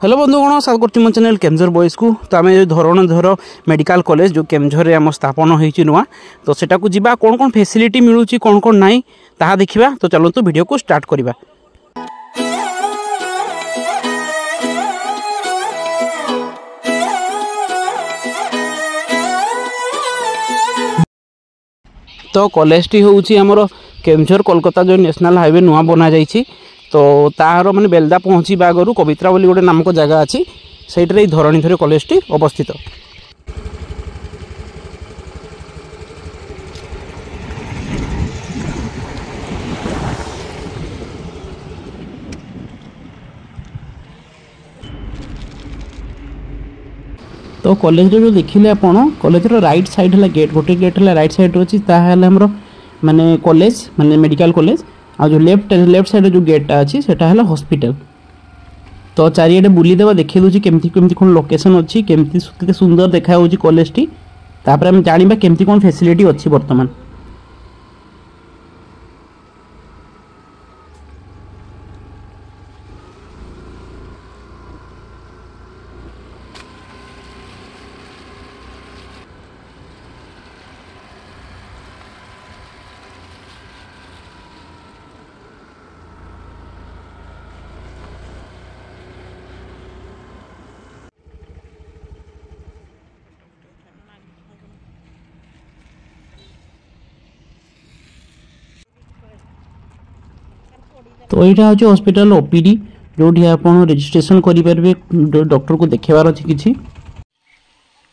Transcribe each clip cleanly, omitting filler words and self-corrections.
Hello बंधुगण स्वागत करती मो चैनल केमझर बॉयज को। तो आम धरणधर मेडिकल कॉलेज जो केमझर आम स्थापन होती नुआ तो सेटा को जीवा कौन कौन फैसिलिटी मिलूँ कौन कौन नाई ताहा देखिबा। तो चलतु वीडियो को स्टार्ट करिबा। तो कॉलेज टी होउची हमरो केमझर कोलकाता जो नेशनल हाईवे नुआ बना जाइछि। तो तार माने बेलदा पहुँचवा आगु कवित्रा बोली गोटे नामक जगह अच्छी से धरणीधर कॉलेज टी अवस्थित। तो कॉलेज जो देखिले आपण कॉलेज राइट साइड है गेट गोटे गेट है राइट साइड अच्छी तार माने कॉलेज माने मेडिकल कॉलेज आ जो लेफ्ट साइड जो गेटा अच्छी सेटा है हॉस्पिटल। तो चारिआडे बुलीदेवा देखिए दूसरी केमती केमती कौन लोकेशन अच्छी केमती सुंदर देखा कॉलेज टी तापर आम जाना केमती कौन फैसिलिटी अच्छी बर्तमान। तो यहाँ हूँ हॉस्पिटल ओपीडी जो आप रजिस्ट्रेशन करेंगे डॉक्टर को देखेबार अच्छी किसी।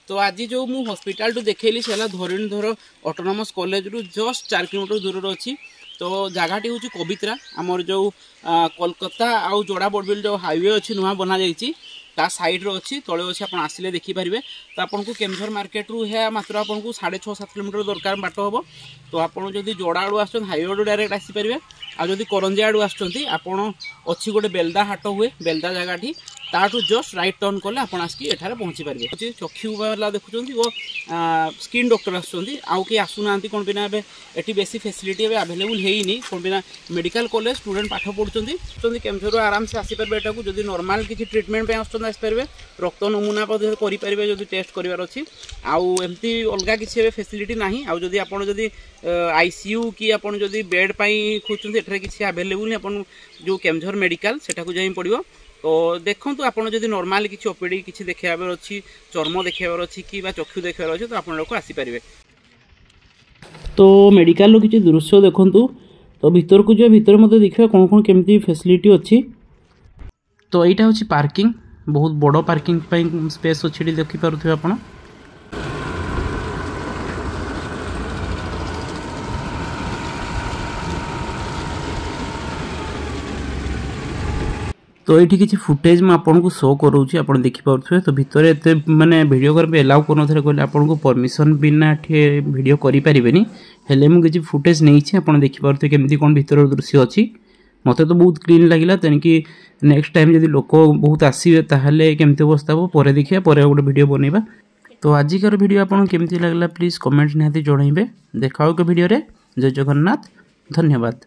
तो आज जो मु हॉस्पिटल टू देखली से धरणीधर ऑटोनोमस कॉलेज रु जस्ट 4 किलोमीटर दूर अच्छी। तो जगहटी हूँ कवित्रा आमर जो कोलकाता आउ जोड़ा बड़बिल जो हाईवे अच्छी नुआ बना जाइए ता साइड रो अच्छी तले अच्छी आप आसिले देखिपारे। तो आपन को केमझर मार्केट रु है मात्र आपन को 6.5-7 किलोमीटर दरकार बाट हम। तो आपड़ जब जोड़ा आड़ू आस हाईवे आड़ू डायरेक्ट आसीपारे आदि करंजिया आड़ू आसपण अच्छी गोटे बेलदा हाट हुए बेलदा जगह ताठू जस्ट राइट टर्न कले आप एठारे पहुँची पारे। चक्षु वाला देखुं वो स्किन डॉक्टर आसुँच आसुना कौन बिना ये बेसी फैसिलिटी अवेलेबल है कौन बिना मेडिकल कॉलेज स्टूडेंट पाठ पढ़ुं केमझर आराम से आसीपारे। एटा को जब नॉर्मल किसी ट्रिटमेंट आसपारे रक्त नमूना करेंगे जो टेस्ट करार अच्छी आमती अलग किसी फैसिलिटी ना आदि आप आईसीयू कि आप बेड खोजुं एठारे किसी अवेलेबल नहीं जो केमझर मेडिकल सेटा को जाई पड़ो। तो देखो आपड़ जब नॉर्मल किसी ओपीडी किसी देखार अच्छी चर्म देखार अच्छी कि चक्षु देखार अच्छे तो आप आसीपारे। तो मेडिकल किसी दृश्य देखु तो भीतर को जो भीतर मत देखा कौन कौन केमती फैसिलिटी अच्छी। तो यहाँ हूँ पार्किंग बहुत बड़ पार्किंग स्पेस अच्छी देखिपे आप। तो ये किसी फुटेज में आपको शो करूँगी आप देखिपे। तो भितर एत माने वीडियो करके एलाउ कर कहले आपको परमिशन बिना वीडियो करें हेले मुझे फुटेज नहीं आप देखिपे केमती कौन भीतर दृश्य अच्छी। मत तो बहुत क्लीन लगे तेणुकि नेक्स्ट टाइम जब लोक बहुत आसवे ताहले केमती अवस्था हो पर देखिए पर गोटे वीडियो बनइबा। तो आजिकार वीडियो आपको केमती लगला प्लीज कमेंट निहाती जणाइबे। देखा वीडियो रे। जय जगन्नाथ। धन्यवाद।